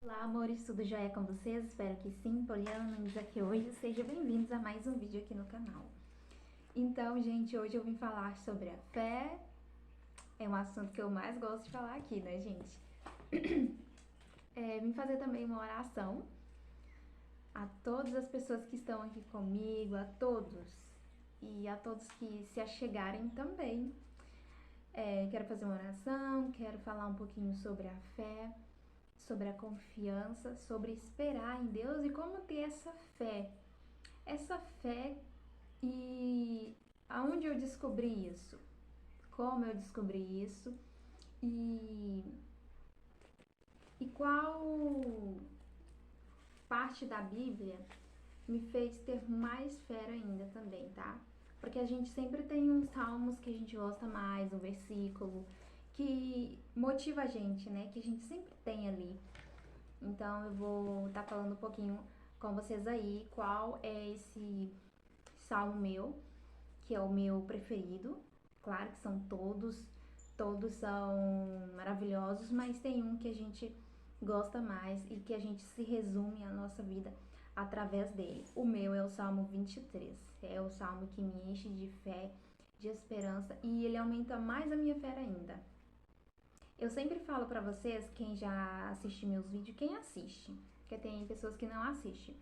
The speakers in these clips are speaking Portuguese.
Olá, amores, tudo jóia com vocês? Espero que sim, Poliana, aqui hoje. Sejam bem-vindos a mais um vídeo aqui no canal. Então, gente, hoje eu vim falar sobre a fé. É um assunto que eu mais gosto de falar aqui, né, gente? Vim fazer também uma oração a todas as pessoas que estão aqui comigo, a todos e a todos que se achegarem também. Quero fazer uma oração, quero falar um pouquinho sobre a fé, sobre a confiança, sobre esperar em Deus e como ter essa fé. Essa fé e aonde eu descobri isso? Como eu descobri isso? E, e qual parte da Bíblia me fez ter mais fé ainda também, tá? Porque a gente sempre tem uns salmos que a gente gosta mais, um versículo que motiva a gente, né? Que a gente sempre tem ali. Então eu vou estar falando um pouquinho com vocês aí qual é esse salmo meu, que é o meu preferido. Claro que são todos são maravilhosos, mas tem um que a gente gosta mais e que a gente se resume a nossa vida através dele. O meu é o Salmo 23. É o salmo que me enche de fé, de esperança e ele aumenta mais a minha fé ainda. Eu sempre falo pra vocês, quem já assiste meus vídeos, quem assiste, porque tem pessoas que não assistem.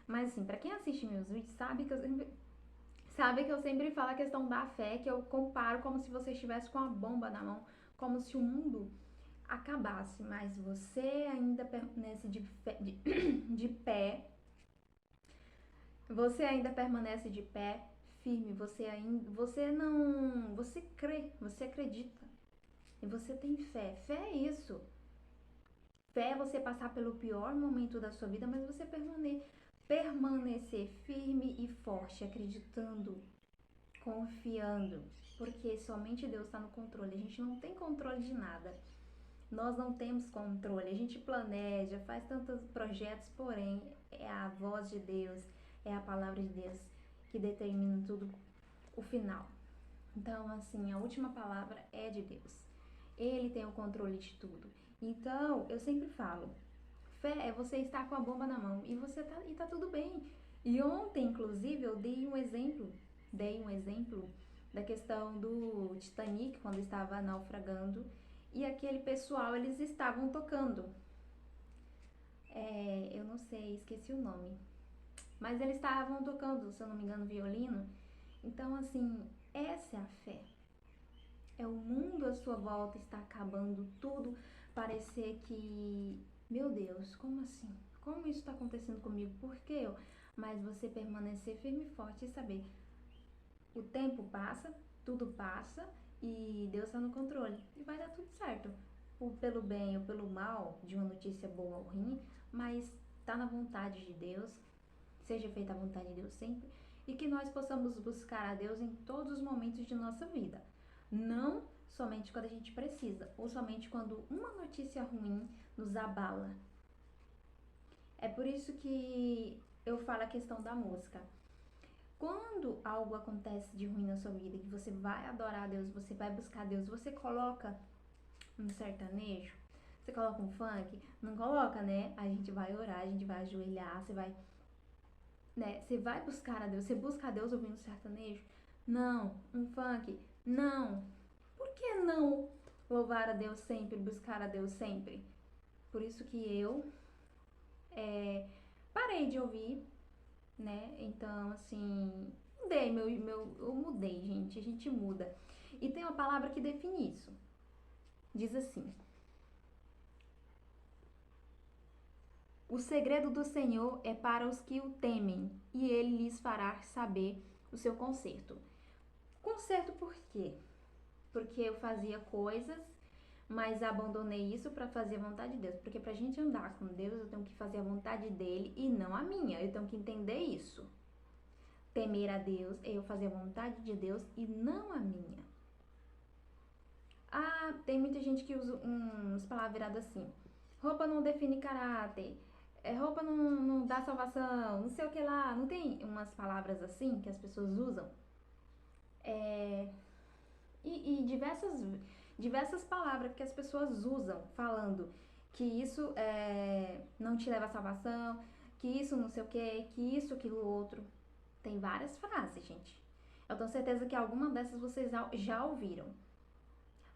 Mas assim, pra quem assiste meus vídeos, sabe que eu sempre falo a questão da fé, que eu comparo como se você estivesse com a bomba na mão, como se o mundo acabasse, mas você ainda permanece de pé, você ainda permanece de pé, firme, você crê, você acredita, e você tem fé. Fé é isso. Fé é você passar pelo pior momento da sua vida, mas você permanecer firme e forte, acreditando, confiando, porque somente Deus está no controle. A gente não tem controle de nada. Nós não temos controle. A gente planeja, faz tantos projetos, porém é a voz de Deus, é a palavra de Deus que determina tudo, o final. Então, assim, a última palavra é de Deus. Ele tem o controle de tudo. Então, eu sempre falo, fé é você estar com a bomba na mão e tá tudo bem. E ontem, inclusive, eu dei um exemplo da questão do Titanic quando estava naufragando e aquele pessoal eles estavam tocando. Eu não sei, esqueci o nome. Mas eles estavam tocando, se eu não me engano, violino. Então, assim, essa é a fé. É o mundo à sua volta está acabando tudo. Parecer que, meu Deus, como assim? Como isso está acontecendo comigo? Por que eu? Mas você permanecer firme e forte e saber, o tempo passa, tudo passa e Deus está no controle e vai dar tudo certo. Pelo bem ou pelo mal, de uma notícia boa ou ruim, mas está na vontade de Deus. Seja feita a vontade de Deus sempre e que nós possamos buscar a Deus em todos os momentos de nossa vida. Não somente quando a gente precisa, ou somente quando uma notícia ruim nos abala. É por isso que eu falo a questão da música. Quando algo acontece de ruim na sua vida, que você vai adorar a Deus, você vai buscar a Deus, você coloca um sertanejo, você coloca um funk, não coloca, né? A gente vai orar, a gente vai ajoelhar, você vai buscar a Deus, você busca a Deus ouvindo sertanejo? Não. Um funk? Não. Por que não louvar a Deus sempre, buscar a Deus sempre? Por isso que eu parei de ouvir, né? Então, assim, eu mudei, gente, a gente muda. E tem uma palavra que define isso. Diz assim: o segredo do Senhor é para os que o temem, e ele lhes fará saber o seu conserto. Conserto por quê? Porque eu fazia coisas, mas abandonei isso para fazer a vontade de Deus. Porque pra gente andar com Deus, eu tenho que fazer a vontade dele e não a minha. Eu tenho que entender isso. Temer a Deus é eu fazer a vontade de Deus e não a minha. Ah, tem muita gente que usa uns palavreados assim. Roupa não define caráter. Roupa não dá salvação. Não sei o que lá. Não tem umas palavras assim que as pessoas usam? E diversas palavras que as pessoas usam falando. que isso não te leva à salvação, que isso não sei o que, que isso, aquilo, outro. Tem várias frases, gente. Eu tenho certeza que alguma dessas vocês já ouviram.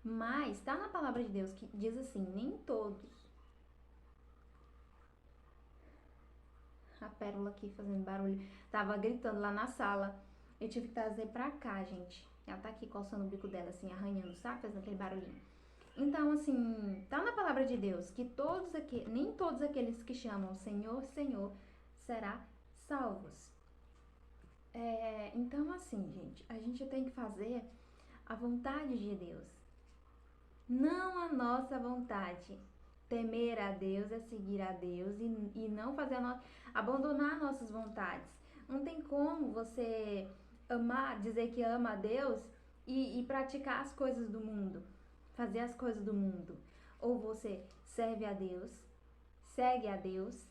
Mas tá na palavra de Deus que diz assim, nem todos. A pérola aqui fazendo barulho. Tava gritando lá na sala. Eu tive que trazer pra cá, gente. Ela tá aqui coçando o bico dela, assim, arranhando, sabe? Fazendo aquele barulhinho. Então, assim, tá na palavra de Deus que nem todos aqueles que chamam Senhor, Senhor, será salvos. Então, assim, gente, a gente tem que fazer a vontade de Deus, não a nossa vontade. Temer a Deus é seguir a Deus e não fazer abandonar nossas vontades. Não tem como você amar, dizer que ama a Deus e praticar as coisas do mundo, fazer as coisas do mundo. Ou você serve a Deus, segue a Deus,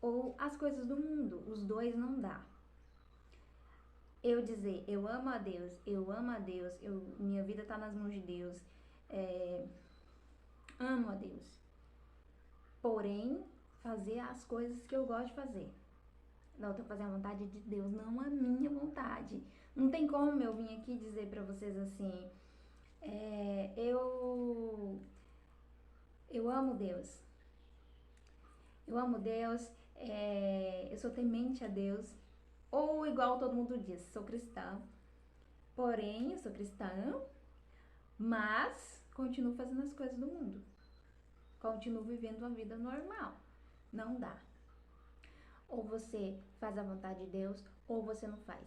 ou as coisas do mundo. Os dois não dá. Eu dizer, eu amo a Deus, minha vida está nas mãos de Deus, amo a Deus. Porém, fazer as coisas que eu gosto de fazer. Não, eu tenho que fazer a vontade de Deus, não a minha vontade. Não tem como eu vir aqui dizer pra vocês assim, eu amo Deus. Eu amo Deus, eu sou temente a Deus. Ou igual todo mundo diz, sou cristã. Porém, eu sou cristã, mas continuo fazendo as coisas do mundo. Continuo vivendo uma vida normal. Não dá. Ou você faz a vontade de Deus, ou você não faz.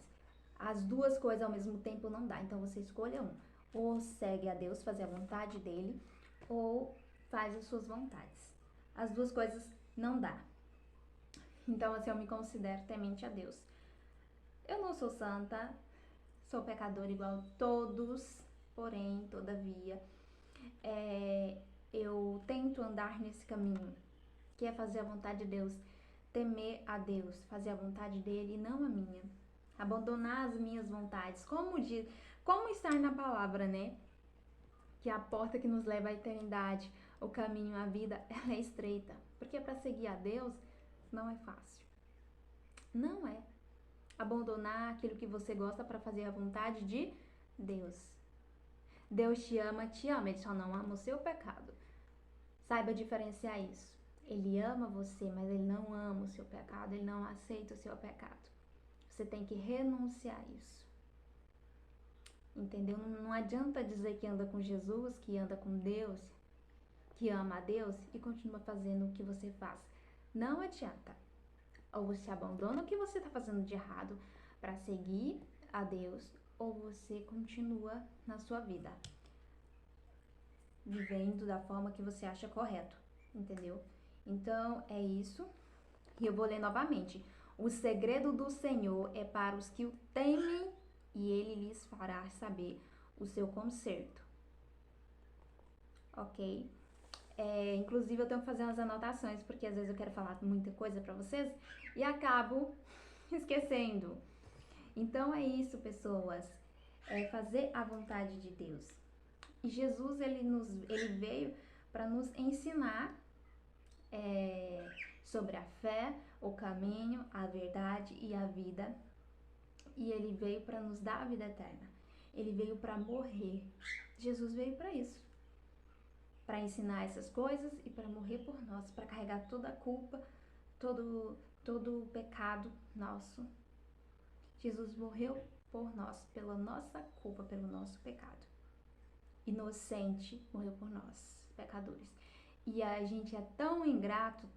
As duas coisas ao mesmo tempo não dá. Então você escolha um. Ou segue a Deus, fazer a vontade dele, ou faz as suas vontades. As duas coisas não dá. Então, assim, eu me considero temente a Deus. Eu não sou santa, sou pecadora igual todos, porém, todavia, eu tento andar nesse caminho, que é fazer a vontade de Deus, temer a Deus, fazer a vontade dele e não a minha. Abandonar as minhas vontades. Como estar na palavra, né? Que a porta que nos leva à eternidade, o caminho, a vida, ela é estreita. Porque para seguir a Deus não é fácil. Não é. Abandonar aquilo que você gosta para fazer a vontade de Deus. Deus te ama, ele só não ama o seu pecado. Saiba diferenciar isso. Ele ama você, mas ele não ama o seu pecado, ele não aceita o seu pecado. Você tem que renunciar a isso. Entendeu? Não adianta dizer que anda com Jesus, que anda com Deus, que ama a Deus e continua fazendo o que você faz. Não adianta. Ou você abandona o que você está fazendo de errado para seguir a Deus, ou você continua na sua vida, vivendo da forma que você acha correto, entendeu? Então, é isso. E eu vou ler novamente. O segredo do Senhor é para os que o temem e ele lhes fará saber o seu conserto. Ok? Inclusive, eu tenho que fazer umas anotações, porque às vezes eu quero falar muita coisa para vocês e acabo esquecendo. Então, é isso, pessoas. É fazer a vontade de Deus. E Jesus, ele veio para nos ensinar sobre a fé, o caminho, a verdade e a vida. E ele veio para nos dar a vida eterna. Ele veio para morrer. Jesus veio para isso. Para ensinar essas coisas e para morrer por nós, para carregar toda a culpa, todo o pecado nosso. Jesus morreu por nós, pela nossa culpa, pelo nosso pecado. Inocente, morreu por nós, pecadores. E a gente é tão ingrato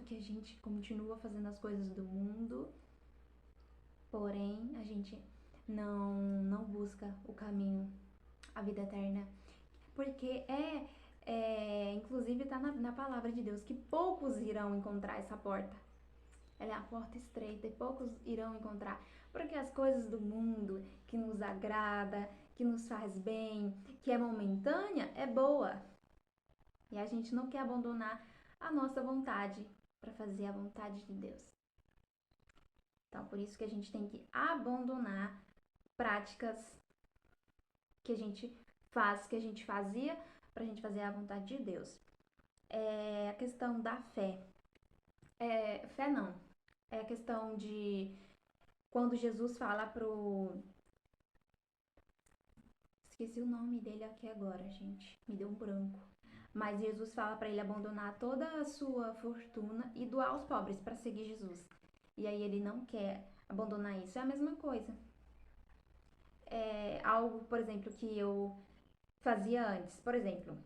que a gente continua fazendo as coisas do mundo, porém a gente não busca o caminho, a vida eterna. Porque inclusive está na palavra de Deus que poucos irão encontrar essa porta. Ela é a porta estreita e poucos irão encontrar. Porque as coisas do mundo que nos agrada, que nos faz bem, que é momentânea, é boa. E a gente não quer abandonar a nossa vontade para fazer a vontade de Deus. Então, por isso que a gente tem que abandonar práticas que a gente fazia para a gente fazer a vontade de Deus. é a questão da fé. Fé não. É a questão de quando Jesus fala pro. Esqueci o nome dele aqui agora, gente. Me deu um branco. Mas Jesus fala para ele abandonar toda a sua fortuna e doar aos pobres para seguir Jesus. E aí ele não quer abandonar isso. É a mesma coisa. É algo, por exemplo, que eu fazia antes. Por exemplo,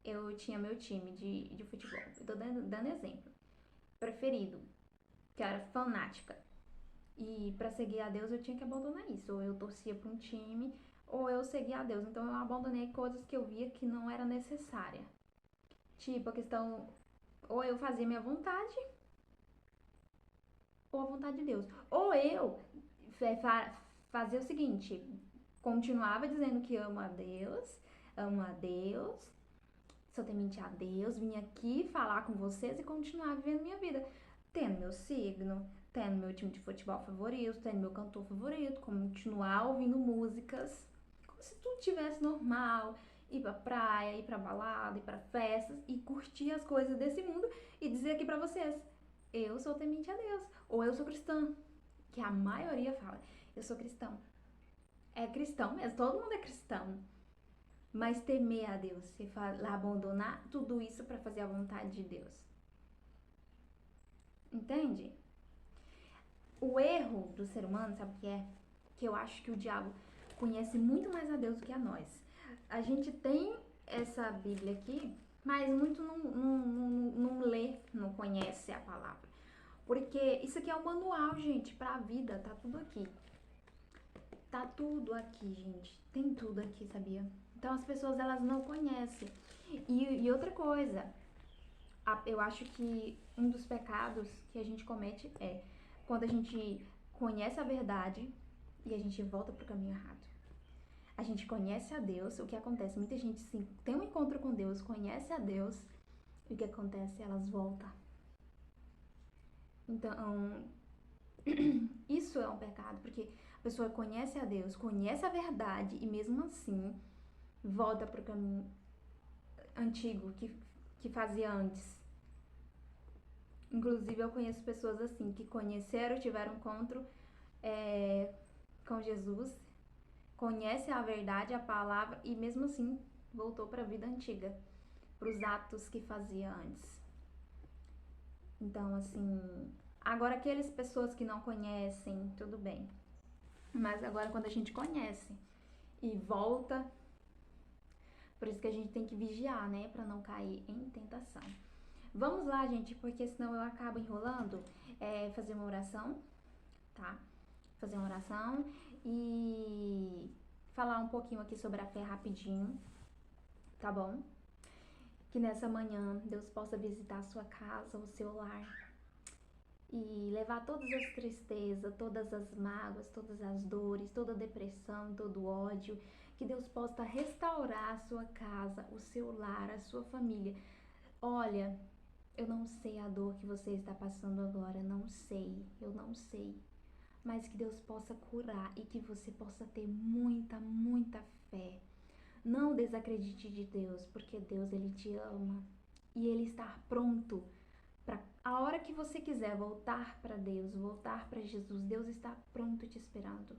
eu tinha meu time de futebol. Eu tô dando exemplo. Preferido, que era fanática. E para seguir a Deus eu tinha que abandonar isso. Ou eu torcia para um time, ou eu seguia a Deus. Então eu abandonei coisas que eu via que não era necessária. Tipo a questão, ou eu fazia minha vontade, ou a vontade de Deus. Ou eu fazia o seguinte, continuava dizendo que amo a Deus, sou temente a Deus, vim aqui falar com vocês e continuar vivendo minha vida. Tendo meu signo, tendo meu time de futebol favorito, tendo meu cantor favorito, continuar ouvindo músicas, como se tudo tivesse normal, ir pra praia, ir pra balada, ir pra festas e curtir as coisas desse mundo e dizer aqui pra vocês, eu sou temente a Deus, ou eu sou cristã, que a maioria fala, eu sou cristão. É cristão mesmo, todo mundo é cristão. Mas temer a Deus, você fala, abandonar tudo isso para fazer a vontade de Deus. Entende? O erro do ser humano, sabe o que é? Que eu acho que o diabo conhece muito mais a Deus do que a nós. A gente tem essa Bíblia aqui, mas muito não lê, não conhece a palavra. Porque isso aqui é um manual, gente, para a vida, tá tudo aqui. Tá tudo aqui, gente. Tem tudo aqui, sabia? Então as pessoas elas não conhecem. E outra coisa, eu acho que um dos pecados que a gente comete é quando a gente conhece a verdade e a gente volta pro caminho errado. A gente conhece a Deus, o que acontece? Muita gente sim, tem um encontro com Deus, conhece a Deus, e o que acontece? Elas voltam. Então, isso é um pecado, porque a pessoa conhece a Deus, conhece a verdade e mesmo assim volta pro caminho antigo que fazia antes. Inclusive, eu conheço pessoas assim que conheceram, tiveram encontro com Jesus, conhece a verdade, a palavra e mesmo assim voltou para a vida antiga, para os atos que fazia antes. Então, assim, agora aquelas pessoas que não conhecem, tudo bem. Mas agora quando a gente conhece e volta, por isso que a gente tem que vigiar, né, para não cair em tentação. Vamos lá, gente, porque senão eu acabo enrolando. Fazer uma oração, tá? Fazer uma oração e falar um pouquinho aqui sobre a fé rapidinho, tá bom? Que nessa manhã Deus possa visitar a sua casa, o seu lar e levar todas as tristezas, todas as mágoas, todas as dores, toda a depressão, todo o ódio. Que Deus possa restaurar a sua casa, o seu lar, a sua família. Olha, eu não sei a dor que você está passando agora, não sei, eu não sei. Mas que Deus possa curar e que você possa ter muita, muita fé. Não desacredite de Deus, porque Deus ele te ama e ele está pronto para a hora que você quiser voltar para Deus, voltar para Jesus. Deus está pronto te esperando.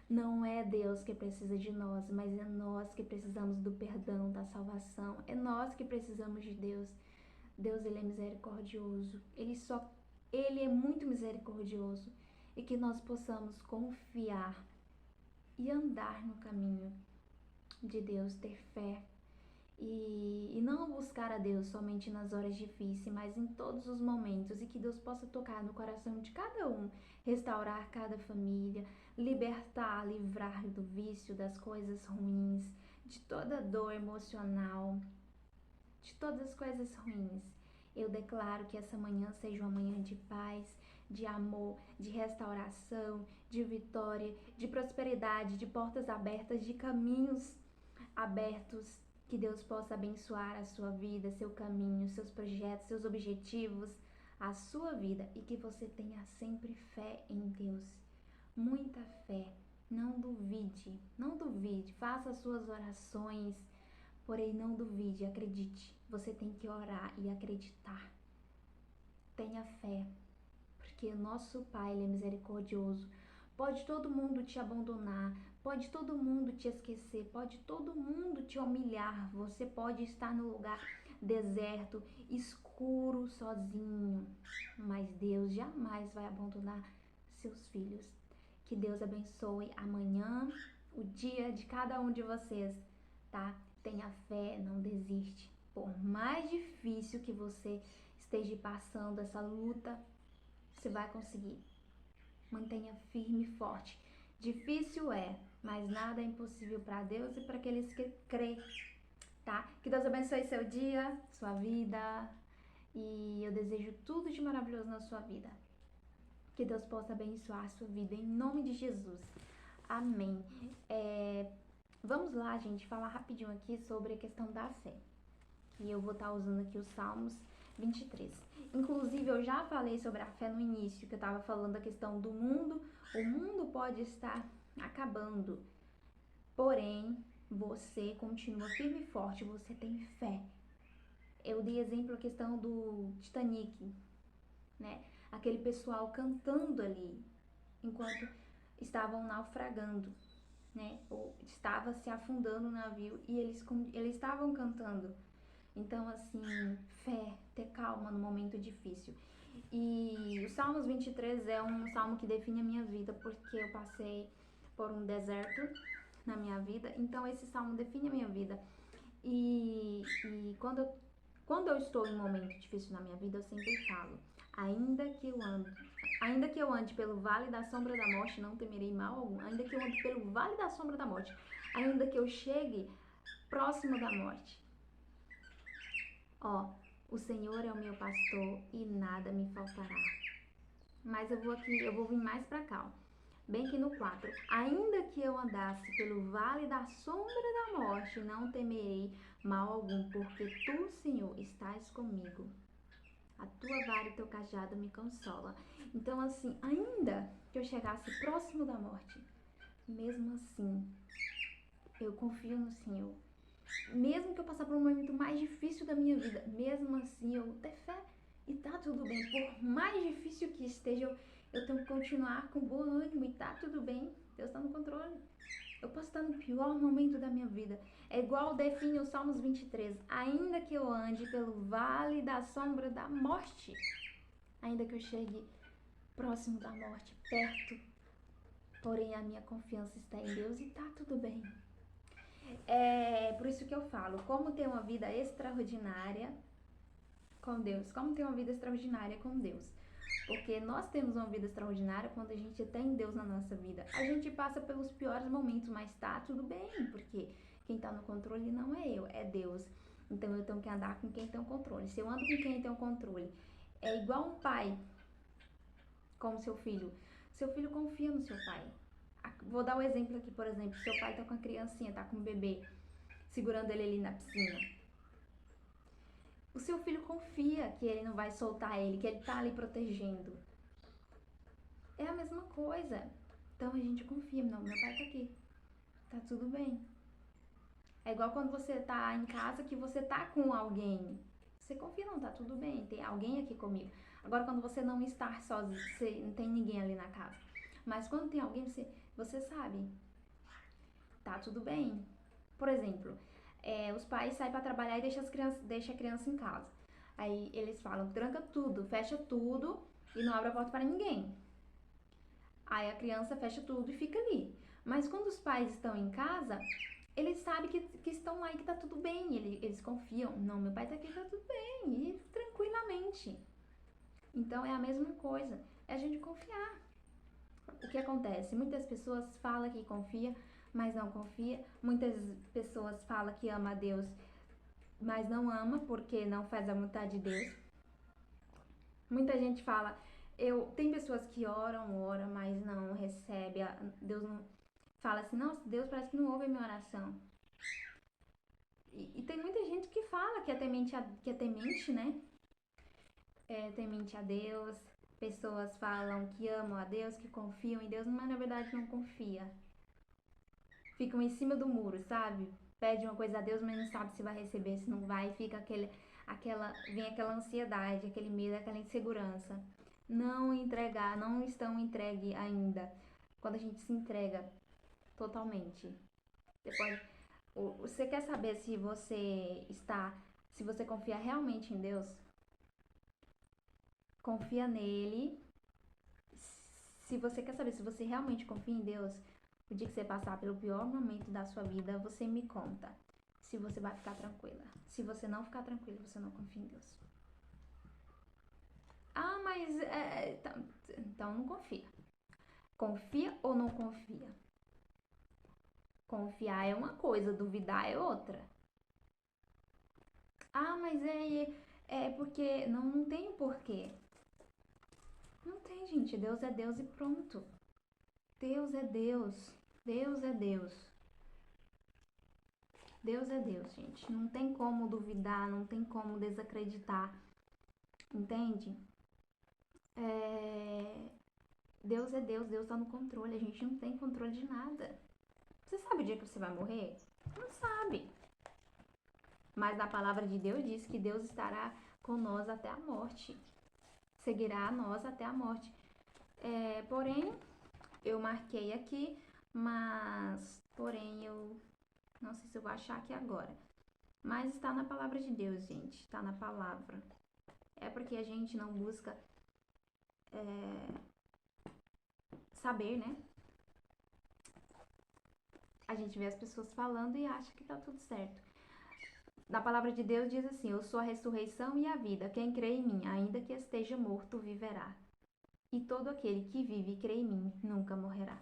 Não é Deus que precisa de nós, mas é nós que precisamos do perdão, da salvação. É nós que precisamos de Deus. Deus ele é misericordioso. Ele é muito misericordioso e que nós possamos confiar e andar no caminho de Deus, ter fé e não buscar a Deus somente nas horas difíceis, mas em todos os momentos e que Deus possa tocar no coração de cada um, restaurar cada família, libertar, livrar do vício, das coisas ruins, de toda dor emocional, de todas as coisas ruins. Eu declaro que essa manhã seja uma manhã de paz, de amor, de restauração, de vitória, de prosperidade, de portas abertas, de caminhos abertos. Que Deus possa abençoar a sua vida, seu caminho, seus projetos, seus objetivos, a sua vida e que você tenha sempre fé em Deus. Muita fé. Não duvide, não duvide. Faça as suas orações, porém não duvide, acredite. você tem que orar e acreditar. Tenha fé, porque o nosso Pai, Ele é misericordioso. Pode todo mundo te abandonar, pode todo mundo te esquecer, pode todo mundo te humilhar. Você pode estar no lugar deserto, escuro, sozinho, mas Deus jamais vai abandonar seus filhos. Que Deus abençoe amanhã, o dia de cada um de vocês, tá? Tenha fé, não desiste. Por mais difícil que você esteja passando essa luta, você vai conseguir. Mantenha firme e forte. Difícil é, mas nada é impossível para Deus e para aqueles que crê, tá? Que Deus abençoe seu dia, sua vida, e eu desejo tudo de maravilhoso na sua vida. Que Deus possa abençoar a sua vida em nome de Jesus. Amém. Vamos lá, gente, falar rapidinho aqui sobre a questão da fé. E eu vou estar usando aqui os Salmos 23. Inclusive, eu já falei sobre a fé no início, que eu estava falando da questão do mundo. O mundo pode estar acabando, porém, você continua firme e forte, você tem fé. Eu dei exemplo a questão do Titanic, né? Aquele pessoal cantando ali, enquanto estavam naufragando, né? Ou estava se afundando o navio e eles estavam cantando. Então, assim, fé, ter calma no momento difícil. E o Salmos 23 é um salmo que define a minha vida, porque eu passei por um deserto na minha vida. Então, esse salmo define a minha vida. E quando eu estou em um momento difícil na minha vida, eu sempre falo, ainda que eu ande pelo vale da sombra da morte, não temerei mal algum. Ainda que eu ande pelo vale da sombra da morte, ainda que eu chegue próximo da morte. Ó, o Senhor é o meu pastor e nada me faltará. Mas eu vou vir mais pra cá, ó. Bem aqui no 4. Ainda que eu andasse pelo vale da sombra da morte, não temerei mal algum, porque tu, Senhor, estás comigo. A tua vara e teu cajado me consola. Então, assim, ainda que eu chegasse próximo da morte, mesmo assim, eu confio no Senhor. Mesmo que eu passar por um momento mais difícil da minha vida, mesmo assim eu vou ter fé e tá tudo bem. Por mais difícil que esteja, eu tenho que continuar com bom ânimo e tá tudo bem. Deus tá no controle. Eu posso estar no pior momento da minha vida. É igual define o Salmos 23. Ainda que eu ande pelo vale da sombra da morte, ainda que eu chegue próximo da morte, perto, porém a minha confiança está em Deus e tá tudo bem. É por isso que eu falo, como ter uma vida extraordinária com Deus, como ter uma vida extraordinária com Deus. Porque nós temos uma vida extraordinária quando a gente tem Deus na nossa vida. A gente passa pelos piores momentos, mas tá tudo bem, porque quem tá no controle não é eu, é Deus. Então eu tenho que andar com quem tem o controle. Se eu ando com quem tem o controle, é igual um pai com o seu filho. Seu filho confia no seu pai. Vou dar um exemplo aqui, por exemplo, seu pai tá com a criancinha, tá com o bebê, segurando ele ali na piscina. O seu filho confia que ele não vai soltar ele, que ele tá ali protegendo. É a mesma coisa. Então a gente confia, não, meu pai tá aqui, tá tudo bem. É igual quando você tá em casa que você tá com alguém. Você confia, não, tá tudo bem, tem alguém aqui comigo. Agora quando você não está sozinho, você não tem ninguém ali na casa. Mas quando tem alguém, você sabe, tá tudo bem. Por exemplo, os pais saem para trabalhar e deixa a criança em casa. Aí eles falam, tranca tudo, fecha tudo e não abre a porta para ninguém. Aí a criança fecha tudo e fica ali. Mas quando os pais estão em casa, eles sabem que estão lá e que tá tudo bem. Eles confiam, não, meu pai tá aqui, tá tudo bem, e tranquilamente. Então é a mesma coisa, é a gente confiar. O que acontece? Muitas pessoas falam que confia, mas não confia. Muitas pessoas falam que ama a Deus, mas não ama porque não faz a vontade de Deus. Muita gente fala, tem pessoas que oram, mas não recebe, Deus não fala assim, nossa, Deus parece que não ouve a minha oração. E tem muita gente que fala que é temente, né? É temente a Deus. Pessoas falam que amam a Deus, que confiam em Deus, mas na verdade não confia. Ficam em cima do muro, sabe? pede uma coisa a Deus, mas não sabe se vai receber, se não vai, fica vem aquela ansiedade, aquele medo, aquela insegurança. Não entregar, não estão entregue ainda. Quando a gente se entrega totalmente, você pode, você quer saber se você confia realmente em Deus? Confia nele. Se você quer saber se você realmente confia em Deus, o dia que você passar pelo pior momento da sua vida, você me conta se você vai ficar tranquila. Se você não ficar tranquila, você não confia em Deus. Ah, mas então não confia. Confia ou não confia? Confiar é uma coisa, duvidar é outra. Ah, mas é porque não tem o porquê. Não tem, gente. Deus é Deus e pronto. Deus é Deus. Deus é Deus. Deus é Deus, gente. Não tem como duvidar, não tem como desacreditar. Entende? Deus é Deus, Deus tá no controle. A gente não tem controle de nada. Você sabe o dia que você vai morrer? Não sabe. Mas na palavra de Deus diz que Deus estará com nós até a morte. Seguirá a nós até a morte. Porém, eu marquei aqui, porém eu não sei se eu vou achar aqui agora. Mas está na palavra de Deus, gente. Está na palavra. É porque a gente não busca saber, né? A gente vê as pessoas falando e acha que tá tudo certo. Na palavra de Deus diz assim: eu sou a ressurreição e a vida. Quem crê em mim, ainda que esteja morto, viverá. E todo aquele que vive e crê em mim nunca morrerá.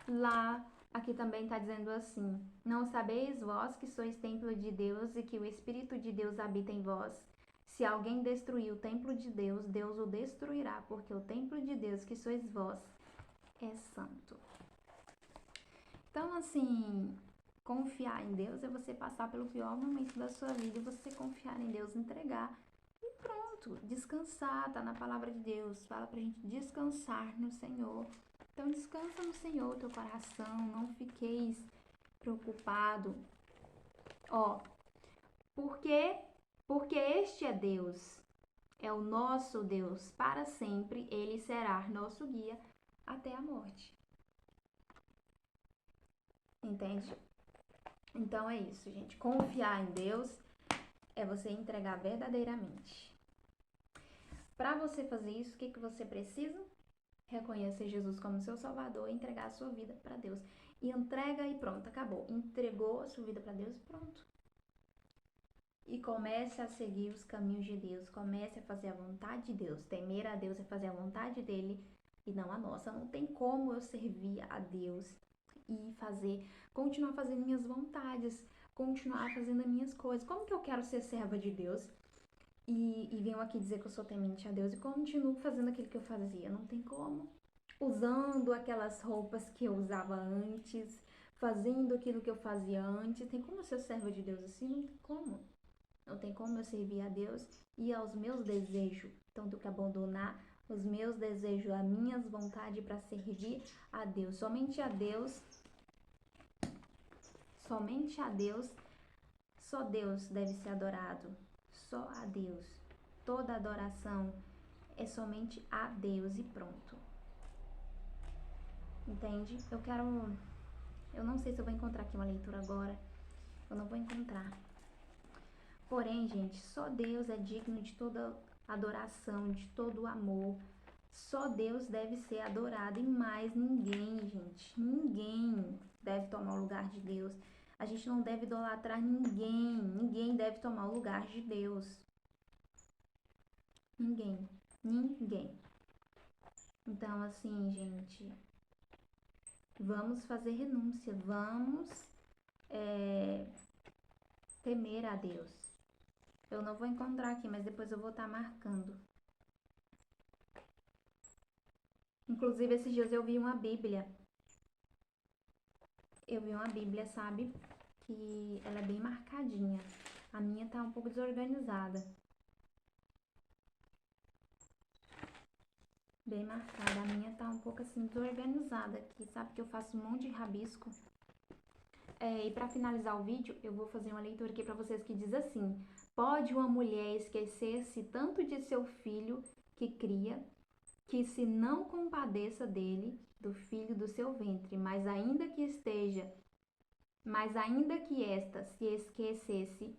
Lá, aqui também está dizendo assim: não sabeis vós que sois templo de Deus e que o Espírito de Deus habita em vós? Se alguém destruir o templo de Deus, Deus o destruirá, porque o templo de Deus que sois vós é santo. Então, assim, confiar em Deus é você passar pelo pior momento da sua vida e você confiar em Deus, entregar e pronto, descansar, tá na palavra de Deus, fala pra gente descansar no Senhor. Então descansa no Senhor teu coração, não fiqueis preocupado. Ó, porque este é Deus, é o nosso Deus, para sempre ele será nosso guia até a morte. Entende? Então é isso, gente. Confiar em Deus é você entregar verdadeiramente. Para você fazer isso, o que você precisa? Reconhecer Jesus como seu Salvador e entregar a sua vida para Deus. E entrega e pronto, acabou. Entregou a sua vida para Deus e pronto. E comece a seguir os caminhos de Deus. Comece a fazer a vontade de Deus. Temer a Deus é fazer a vontade dele e não a nossa. Não tem como eu servir a Deus e continuar fazendo minhas vontades, continuar fazendo as minhas coisas. Como que eu quero ser serva de Deus e venho aqui dizer que eu sou temente a Deus e continuo fazendo aquilo que eu fazia? Não tem como. Usando aquelas roupas que eu usava antes, fazendo aquilo que eu fazia antes. Tem como eu ser serva de Deus assim? Não tem como. Não tem como eu servir a Deus e aos meus desejos. Então, tenho que abandonar os meus desejos, as minhas vontades para servir a Deus. Somente a Deus, só Deus deve ser adorado. Só a Deus. Toda adoração é somente a Deus e pronto. Entende? Eu não sei se eu vou encontrar aqui uma leitura agora. Eu não vou encontrar. Porém, gente, só Deus é digno de toda adoração, de todo amor. Só Deus deve ser adorado e mais ninguém, gente. Ninguém deve tomar o lugar de Deus. A gente não deve idolatrar ninguém. Ninguém deve tomar o lugar de Deus. Ninguém. Ninguém. Então, assim, gente, vamos fazer renúncia. Vamos temer a Deus. Eu não vou encontrar aqui, mas depois eu vou estar marcando. Inclusive, esses dias eu vi uma Bíblia. Sabe? Que ela é bem marcadinha. A minha tá um pouco desorganizada. bem marcada. A minha tá um pouco assim desorganizada aqui, sabe que eu faço um monte de rabisco. E para finalizar o vídeo, eu vou fazer uma leitura aqui para vocês que diz assim: pode uma mulher esquecer-se tanto de seu filho que cria, que se não compadeça dele, do filho do seu ventre, mas ainda que esta se esquecesse,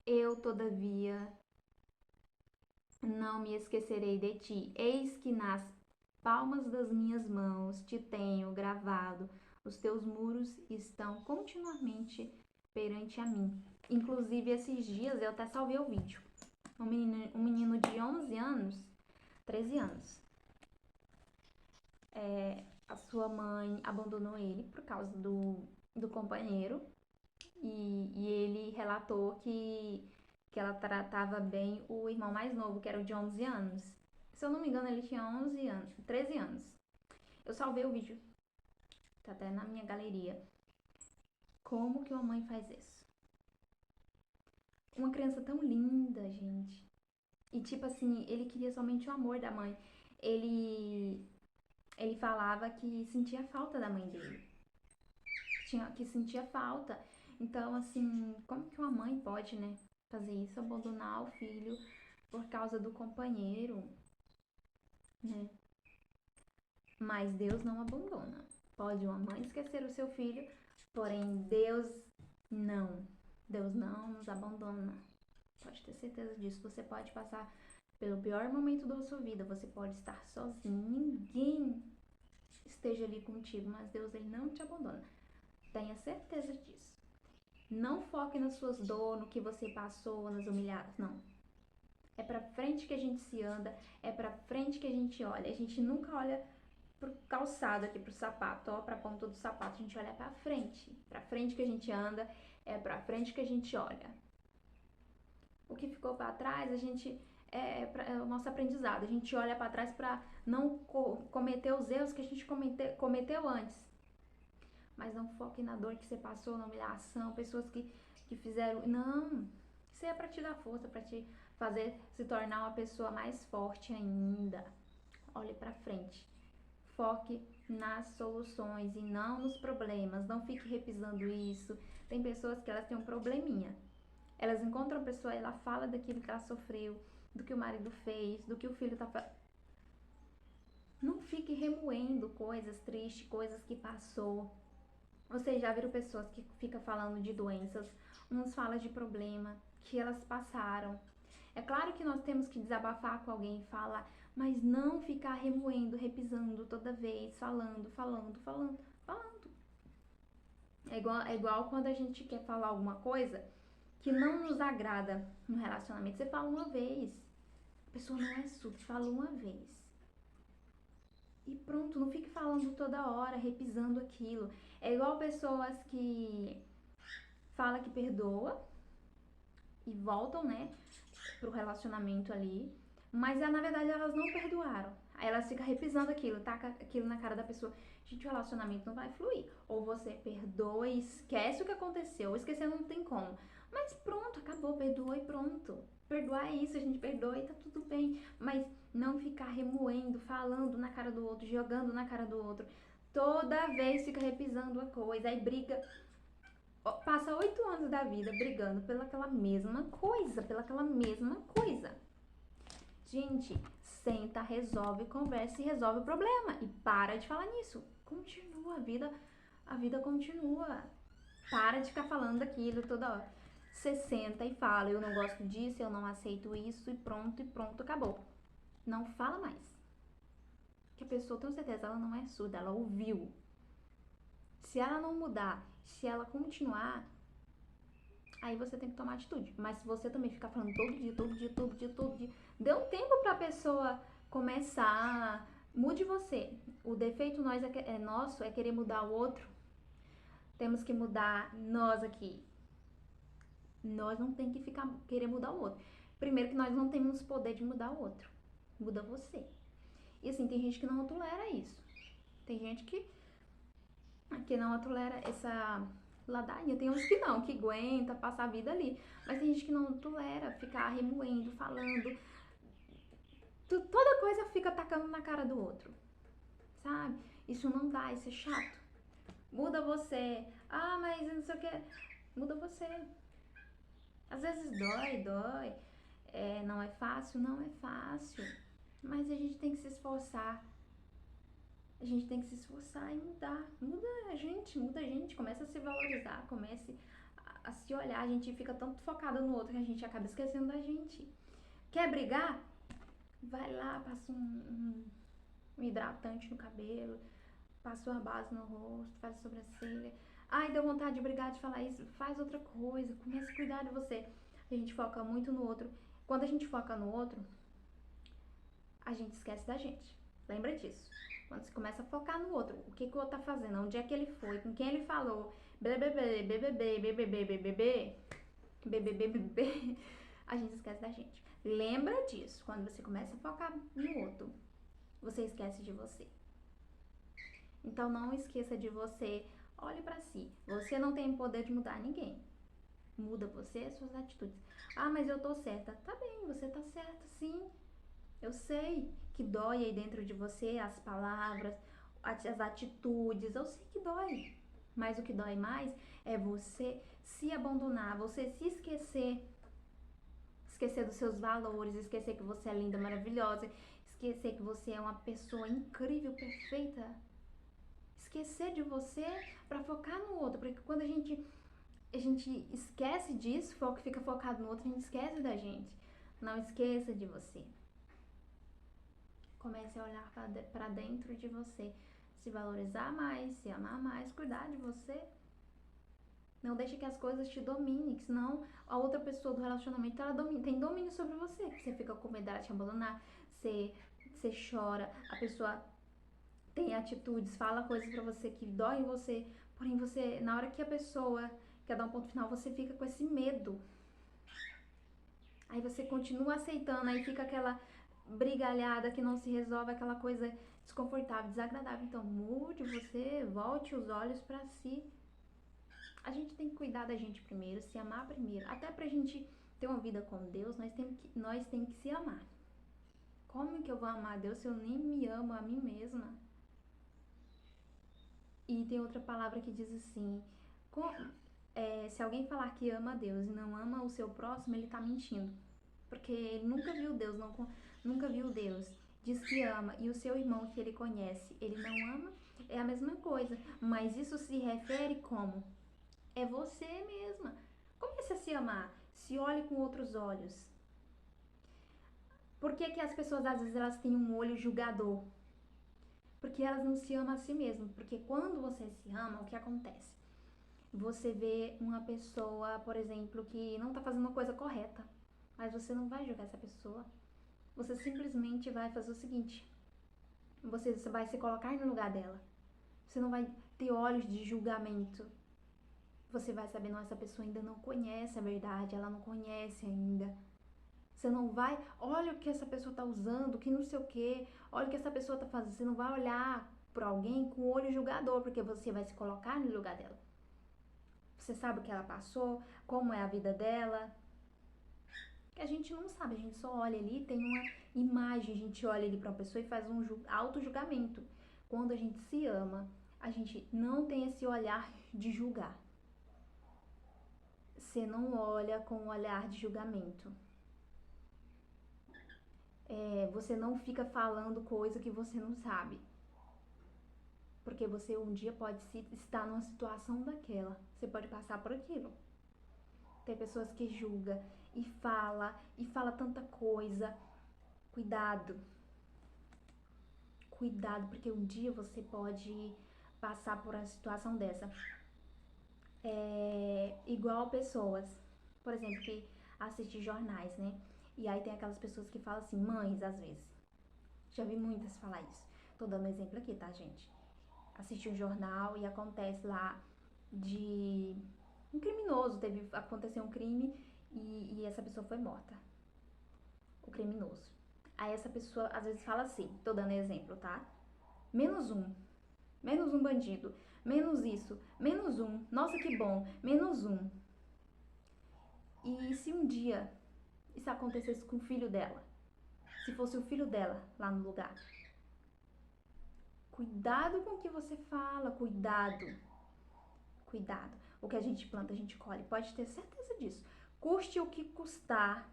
eu todavia não me esquecerei de ti. Eis que nas palmas das minhas mãos te tenho gravado. Os teus muros estão continuamente perante a mim. Inclusive, esses dias eu até salvei o vídeo. Um menino de 11 anos, 13 anos, a sua mãe abandonou ele por causa do companheiro. E ele relatou que ela tratava bem o irmão mais novo, que era o de 11 anos. Se eu não me engano, ele tinha 11 anos, 13 anos. Eu salvei o vídeo, tá até na minha galeria. Como que uma mãe faz isso? Uma criança tão linda, gente. E tipo assim, ele queria somente o amor da mãe. Ele, ele falava que sentia falta da mãe dele. Que sentia falta. Então, assim, como que uma mãe pode, né, fazer isso, abandonar o filho por causa do companheiro, né? Mas Deus não abandona. Pode uma mãe esquecer o seu filho, porém Deus não. Deus não nos abandona. Pode ter certeza disso. Você pode passar pelo pior momento da sua vida, você pode estar sozinho, ninguém esteja ali contigo, mas Deus ele não te abandona. Tenha certeza disso. Não foque nas suas dores, no que você passou, nas humilhadas, não. É pra frente que a gente se anda, é pra frente que a gente olha. A gente nunca olha pro calçado aqui, pro sapato, ó, pra ponta do sapato. A gente olha pra frente que a gente anda, é pra frente que a gente olha. O que ficou pra trás, a gente é o nosso aprendizado. A gente olha pra trás pra não cometer os erros que a gente cometeu antes. Mas não foque na dor que você passou, na humilhação, pessoas que fizeram. Não, isso é pra te dar força, pra te fazer se tornar uma pessoa mais forte ainda. Olhe pra frente. Foque nas soluções e não nos problemas. Não fique repisando isso. Tem pessoas que elas têm um probleminha. Elas encontram a pessoa e ela fala daquilo que ela sofreu, do que o marido fez, do que o filho tá fazendo. Não fique remoendo coisas tristes, coisas que passou. Vocês já viram pessoas que ficam falando de doenças, uns falam de problema que elas passaram. É claro que nós temos que desabafar com alguém e falar, mas não ficar remoendo, repisando toda vez, falando. É igual quando a gente quer falar alguma coisa que não nos agrada no relacionamento. Você fala uma vez, a pessoa não é surda, fala uma vez. E pronto, não fique falando toda hora, repisando aquilo. É igual pessoas que falam que perdoa e voltam, né, pro relacionamento ali, mas na verdade elas não perdoaram. Aí elas ficam repisando aquilo, taca aquilo na cara da pessoa. Gente, o relacionamento não vai fluir. Ou você perdoa e esquece o que aconteceu. Esquecer não tem como. Mas pronto, acabou, perdoa e pronto. Perdoar é isso, a gente perdoa e tá tudo bem. Mas não ficar remoendo, falando na cara do outro, jogando na cara do outro. Toda vez fica repisando a coisa, aí briga. Passa 8 anos da vida brigando pelaquela mesma coisa, Gente, senta, resolve, conversa e resolve o problema. E para de falar nisso. Continua, a vida continua. Para de ficar falando daquilo toda hora. Você senta e fala, eu não gosto disso, eu não aceito isso, e pronto, acabou. Não fala mais. Que a pessoa, tenho certeza, ela não é surda, ela ouviu. Se ela não mudar, se ela continuar, aí você tem que tomar atitude. Mas se você também ficar falando todo dia, dê um tempo pra pessoa começar. Mude você. O defeito nosso é querer mudar o outro. Temos que mudar nós aqui. Nós não tem que ficar querer mudar o outro. Primeiro que nós não temos poder de mudar o outro. Muda você. E assim, tem gente que não tolera isso. Tem gente que não tolera essa ladainha. Tem uns que não, que aguenta passar a vida ali. Mas tem gente que não tolera ficar remoendo, falando. Toda coisa fica atacando na cara do outro, sabe? Isso não dá, isso é chato. Muda você. Ah, mas não sei o que. Muda você. Às vezes dói. Não é fácil, não é fácil. Mas a gente tem que se esforçar. A gente tem que se esforçar e mudar. Muda a gente. Começa a se valorizar, comece a se olhar. A gente fica tanto focado no outro que a gente acaba esquecendo da gente. Quer brigar? Vai lá, passa um hidratante no cabelo, passa uma base no rosto, faz a sobrancelha. Ai, deu vontade de brigar, de falar isso. Faz outra coisa, comece a cuidar de você. A gente foca muito no outro. Quando a gente foca no outro, a gente esquece da gente. Lembra disso. Quando você começa a focar no outro, o que o outro tá fazendo, onde é que ele foi, com quem ele falou, BBB, a gente esquece da gente. Lembra disso. Quando você começa a focar no outro, você esquece de você. Então não esqueça de você. Olhe pra si. Você não tem poder de mudar ninguém. Muda você e suas atitudes. Ah, mas eu tô certa. Tá bem, você tá certa, sim. Eu sei que dói aí dentro de você as palavras, as atitudes. Eu sei que dói. Mas o que dói mais é você se abandonar, você se esquecer. Esquecer dos seus valores, esquecer que você é linda, maravilhosa, esquecer que você é uma pessoa incrível, perfeita. Esquecer de você para focar no outro, porque quando a gente esquece disso, fica focado no outro, a gente esquece da gente. Não esqueça de você. Comece a olhar para dentro de você, se valorizar mais, se amar mais, cuidar de você. Não deixe que as coisas te dominem, que senão a outra pessoa do relacionamento tem domínio sobre você. Você fica com medo dela te abandonar, você chora, a pessoa tem atitudes, fala coisas pra você que dói em você, porém você, na hora que a pessoa quer dar um ponto final, você fica com esse medo. Aí você continua aceitando, aí fica aquela brigalhada que não se resolve, aquela coisa desconfortável, desagradável. Então mude você, volte os olhos pra si. A gente tem que cuidar da gente primeiro, se amar primeiro. Até pra gente ter uma vida com Deus, nós temos que se amar. Como que eu vou amar a Deus se eu nem me amo a mim mesma? E tem outra palavra que diz assim: se alguém falar que ama a Deus e não ama o seu próximo, ele tá mentindo. Porque ele nunca viu Deus, nunca viu Deus. Diz que ama e o seu irmão que ele conhece, ele não ama, é a mesma coisa. Mas isso se refere como? É você mesma. Comece a se amar. Se olhe com outros olhos. Por que as pessoas às vezes elas têm um olho julgador? Porque elas não se amam a si mesmas. Porque quando você se ama, o que acontece? Você vê uma pessoa, por exemplo, que não tá fazendo uma coisa correta. Mas você não vai julgar essa pessoa. Você simplesmente vai fazer o seguinte: você vai se colocar no lugar dela. Você não vai ter olhos de julgamento. Você vai saber, não, essa pessoa ainda não conhece a verdade, ela não conhece ainda. Você não vai, olha o que essa pessoa tá usando, que não sei o que, olha o que essa pessoa tá fazendo. Você não vai olhar para alguém com olho julgador, porque você vai se colocar no lugar dela. Você sabe o que ela passou, como é a vida dela. Que a gente não sabe, a gente só olha ali, tem uma imagem, a gente olha ali para uma pessoa e faz um auto-julgamento. Quando a gente se ama, a gente não tem esse olhar de julgar. Você não olha com um olhar de julgamento. Você não fica falando coisa que você não sabe. Porque você um dia pode estar numa situação daquela. Você pode passar por aquilo. Tem pessoas que julgam e fala tanta coisa. Cuidado. Cuidado, porque um dia você pode passar por uma situação dessa. Igual pessoas, por exemplo, que assistem jornais, né? E aí tem aquelas pessoas que falam assim, mães, às vezes. Já vi muitas falar isso. Tô dando exemplo aqui, tá, gente? Assiste um jornal e acontece lá de um criminoso, aconteceu um crime e essa pessoa foi morta. O criminoso. Aí essa pessoa às vezes fala assim, tô dando exemplo, tá? Menos um bandido, menos isso, menos um, nossa que bom, menos um. E se um dia isso acontecesse com o filho dela? se fosse o filho dela lá no lugar. Cuidado com o que você fala, cuidado. Cuidado. O que a gente planta, a gente colhe. Pode ter certeza disso. Custe o que custar,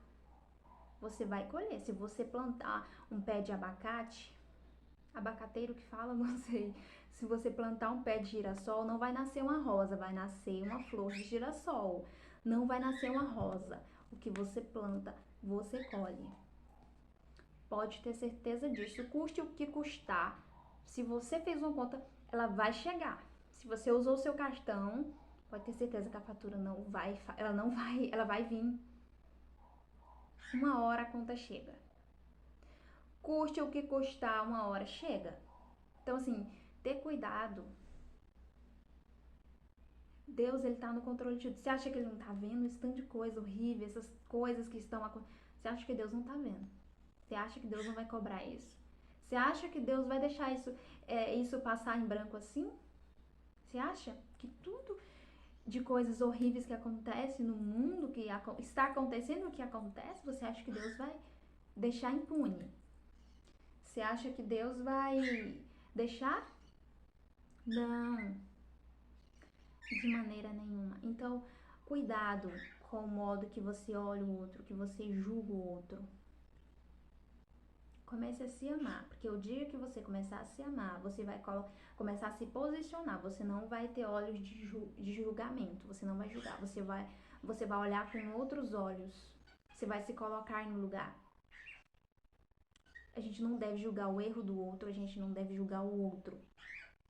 você vai colher. Se você plantar um pé de abacate, abacateiro que fala, não sei. Se você plantar um pé de girassol, não vai nascer uma rosa, vai nascer uma flor de girassol. Não vai nascer uma rosa. O que você planta, você colhe. Pode ter certeza disso. Custe o que custar. Se você fez uma conta, ela vai chegar. Se você usou o seu cartão, pode ter certeza que a fatura ela vai vir. Uma hora a conta chega. Custe o que custar, uma hora chega. Então, assim, ter cuidado. Deus, ele tá no controle de tudo. Você acha que ele não tá vendo esse tanto de coisa horrível, essas coisas que estão acontecendo? Você acha que Deus não tá vendo? Você acha que Deus não vai cobrar isso? Você acha que Deus vai deixar isso passar em branco assim? Você acha que tudo de coisas horríveis que acontece no mundo, que está acontecendo o que acontece, você acha que Deus vai deixar impune? Você acha que Deus vai deixar? Não, de maneira nenhuma. Então, cuidado com o modo que você olha o outro, que você julga o outro. Comece a se amar, porque o dia que você começar a se amar, você vai começar a se posicionar, você não vai ter olhos de julgamento, você não vai julgar, você vai olhar com outros olhos, você vai se colocar no lugar. A gente não deve julgar o erro do outro, a gente não deve julgar o outro,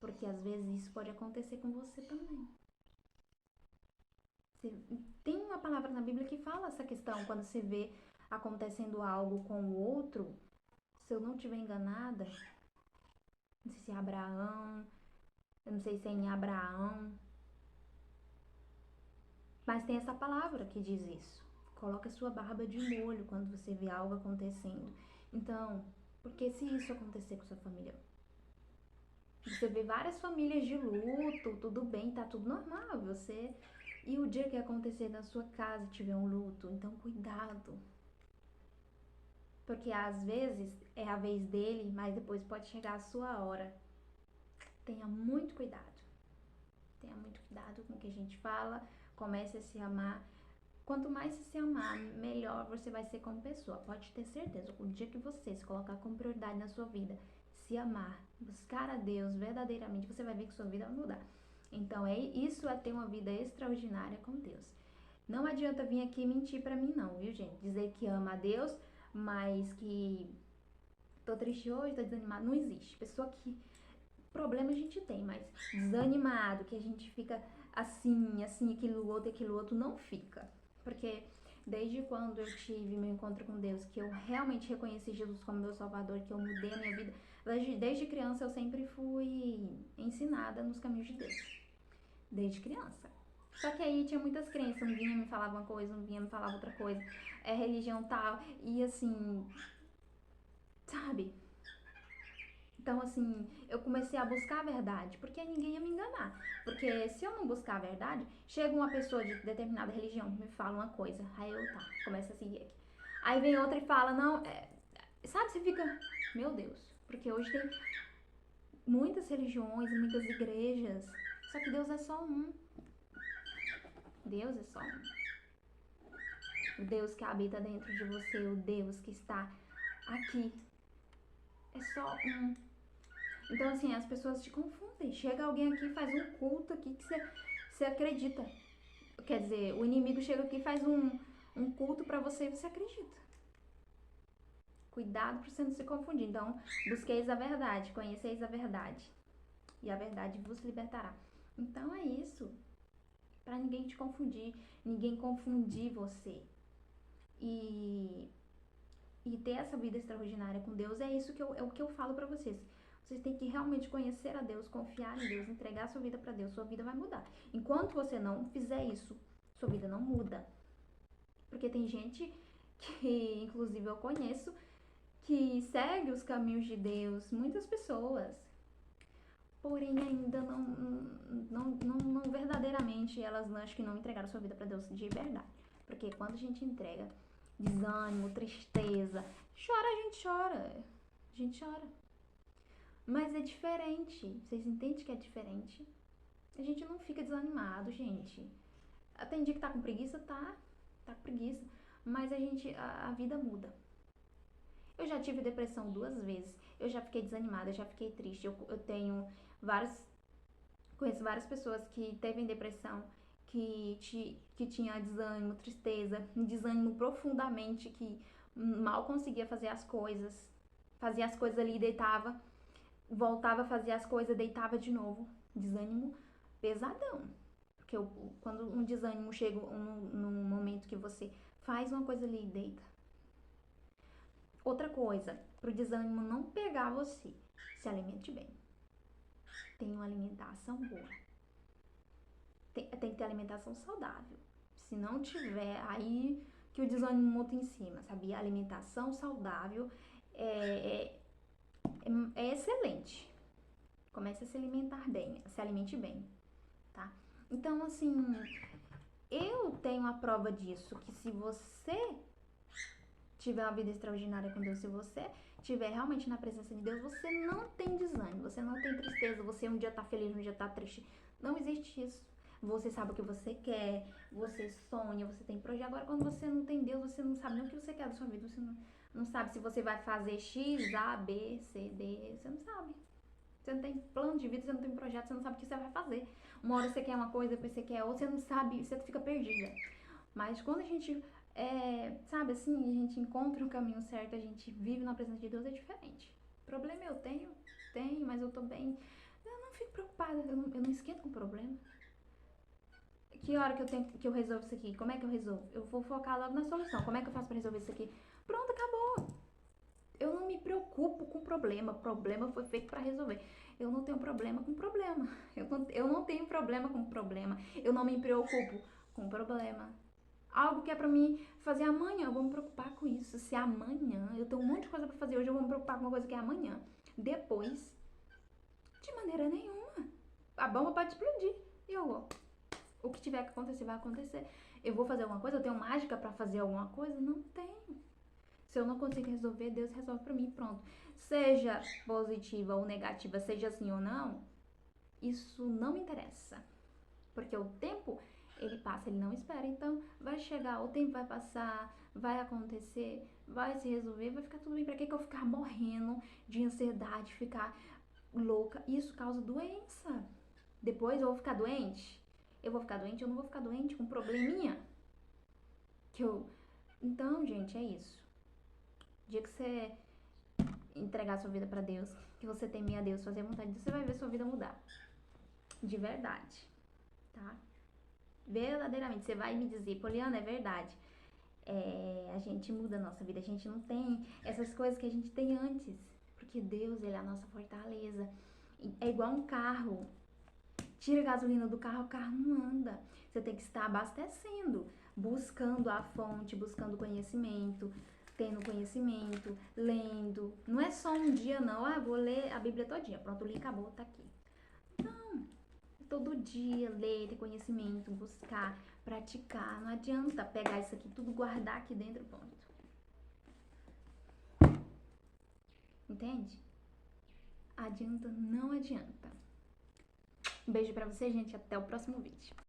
porque às vezes isso pode acontecer com você também. Tem uma palavra na Bíblia que fala essa questão, quando você vê acontecendo algo com o outro, se eu não estiver enganada, não sei se é Abraão, eu não sei se é em Abraão, mas tem essa palavra que diz isso. Coloca a sua barba de molho quando você vê algo acontecendo. Então, porque se isso acontecer com sua família? Você vê várias famílias de luto, tudo bem, tá tudo normal, você... E o dia que acontecer na sua casa tiver um luto, então cuidado. Porque às vezes é a vez dele, mas depois pode chegar a sua hora. Tenha muito cuidado. Tenha muito cuidado com o que a gente fala. Comece a se amar. Quanto mais você se amar, melhor você vai ser como pessoa. Pode ter certeza. O dia que você se colocar como prioridade na sua vida, se amar, buscar a Deus verdadeiramente, você vai ver que sua vida vai mudar. Então, isso é ter uma vida extraordinária com Deus. Não adianta vir aqui mentir pra mim não, viu, gente? Dizer que ama a Deus, mas que tô triste hoje, tô desanimado. Não existe. Pessoa que... Problema a gente tem, mas desanimado, que a gente fica assim, aquilo outro, não fica. Porque desde quando eu tive meu encontro com Deus, que eu realmente reconheci Jesus como meu Salvador, que eu mudei a minha vida, desde criança eu sempre fui ensinada nos caminhos de Deus. Desde criança. Só que aí tinha muitas crenças, um vinha me falava uma coisa, um vinha me falava outra coisa, é religião tal, e assim, sabe? Então, assim, eu comecei a buscar a verdade, porque ninguém ia me enganar. Porque se eu não buscar a verdade, chega uma pessoa de determinada religião que me fala uma coisa, aí eu, tá, começo a seguir aqui. Aí vem outra e fala, não, sabe, você fica, meu Deus, porque hoje tem muitas religiões, muitas igrejas, só que Deus é só um. Deus é só um. O Deus que habita dentro de você, o Deus que está aqui, é só um. Então, assim, as pessoas te confundem. Chega alguém aqui e faz um culto aqui que você acredita. Quer dizer, o inimigo chega aqui e faz um culto pra você e você acredita. Cuidado pra você não se confundir. Então, busqueis a verdade, conheceis a verdade. E a verdade vos libertará. Então, é isso. Pra ninguém te confundir, ninguém confundir você. E ter essa vida extraordinária com Deus, é isso é o que eu falo pra vocês. Vocês têm que realmente conhecer a Deus, confiar em Deus, entregar a sua vida para Deus, sua vida vai mudar. Enquanto você não fizer isso, sua vida não muda. Porque tem gente que, inclusive eu conheço, que segue os caminhos de Deus, muitas pessoas, porém ainda não verdadeiramente, elas acho que não entregaram sua vida para Deus de verdade. Porque quando a gente entrega desânimo, tristeza. Chora, a gente chora. A gente chora. Mas é diferente. Vocês entendem que é diferente? A gente não fica desanimado, gente. Tem dia que tá com preguiça, tá. Tá com preguiça. Mas a vida muda. Eu já tive depressão 2 vezes. Eu já fiquei desanimada, eu já fiquei triste. Eu tenho conheço várias pessoas que teve depressão, que tinha desânimo, tristeza, um desânimo profundamente, que mal conseguia fazer as coisas. Fazia as coisas ali, deitava, voltava a fazer as coisas, deitava de novo. Desânimo pesadão. Porque quando um desânimo chega num momento que você faz uma coisa ali e deita. Outra coisa, pro desânimo não pegar você, se alimente bem. Tenha uma alimentação boa. Tem que ter alimentação saudável. Se não tiver, aí que o desânimo monta em cima, sabia? A alimentação saudável é excelente. Comece a se alimentar bem, se alimente bem, tá? Então, assim, eu tenho a prova disso, que se você tiver uma vida extraordinária com Deus, se você estiver realmente na presença de Deus, você não tem desânimo, você não tem tristeza, você um dia tá feliz, um dia tá triste. Não existe isso. Você sabe o que você quer, você sonha, você tem projeto. Agora, quando você não tem Deus, você não sabe nem o que você quer da sua vida, você não sabe se você vai fazer X, A, B, C, D, você não sabe. Você não tem plano de vida, você não tem projeto, você não sabe o que você vai fazer. Uma hora você quer uma coisa, depois você quer outra, você não sabe, você fica perdida. Mas quando a gente sabe assim, a gente encontra o caminho certo, a gente vive na presença de Deus, é diferente. Problema eu tenho, mas eu tô bem. Eu não fico preocupada, eu não esquento com problema. Que hora que eu resolvo isso aqui? Como é que eu resolvo? Eu vou focar logo na solução. Como é que eu faço pra resolver isso aqui? Pronto, acabou. Eu não me preocupo com problema. Problema foi feito pra resolver. Eu não tenho problema com problema. Eu não tenho problema com problema. Eu não me preocupo com problema. Algo que é pra mim fazer amanhã, eu vou me preocupar com isso. Se amanhã eu tenho um monte de coisa pra fazer hoje, eu vou me preocupar com uma coisa que é amanhã. Depois, de maneira nenhuma. A bomba pode explodir. E eu vou. O que tiver que acontecer, vai acontecer. Eu vou fazer alguma coisa? Eu tenho mágica pra fazer alguma coisa? Não tenho. Se eu não consigo resolver, Deus resolve pra mim, pronto. Seja positiva ou negativa, seja assim ou não, isso não me interessa. Porque o tempo, ele passa, ele não espera. Então, vai chegar, o tempo vai passar, vai acontecer, vai se resolver, vai ficar tudo bem. Pra que eu ficar morrendo de ansiedade, ficar louca? Isso causa doença. Depois eu vou ficar doente? Eu vou ficar doente? Eu não vou ficar doente com probleminha. Então, gente, é isso. O dia que você entregar sua vida pra Deus, que você temer a Deus, fazer a vontade de Deus, você vai ver sua vida mudar. De verdade, tá? Verdadeiramente, você vai me dizer, Poliana, é verdade. A gente muda a nossa vida, a gente não tem essas coisas que a gente tem antes. Porque Deus, ele é a nossa fortaleza. É igual um carro. Tira a gasolina do carro, o carro não anda. Você tem que estar abastecendo, buscando a fonte, buscando conhecimento, tendo conhecimento, lendo. Não é só um dia, não. Ah, vou ler a Bíblia todinha. Pronto, li, acabou, tá aqui. Não. Todo dia ler, ter conhecimento, buscar, praticar. Não adianta pegar isso aqui tudo, guardar aqui dentro, pronto. Entende? Adianta, não adianta. Um beijo pra você, gente. Até o próximo vídeo.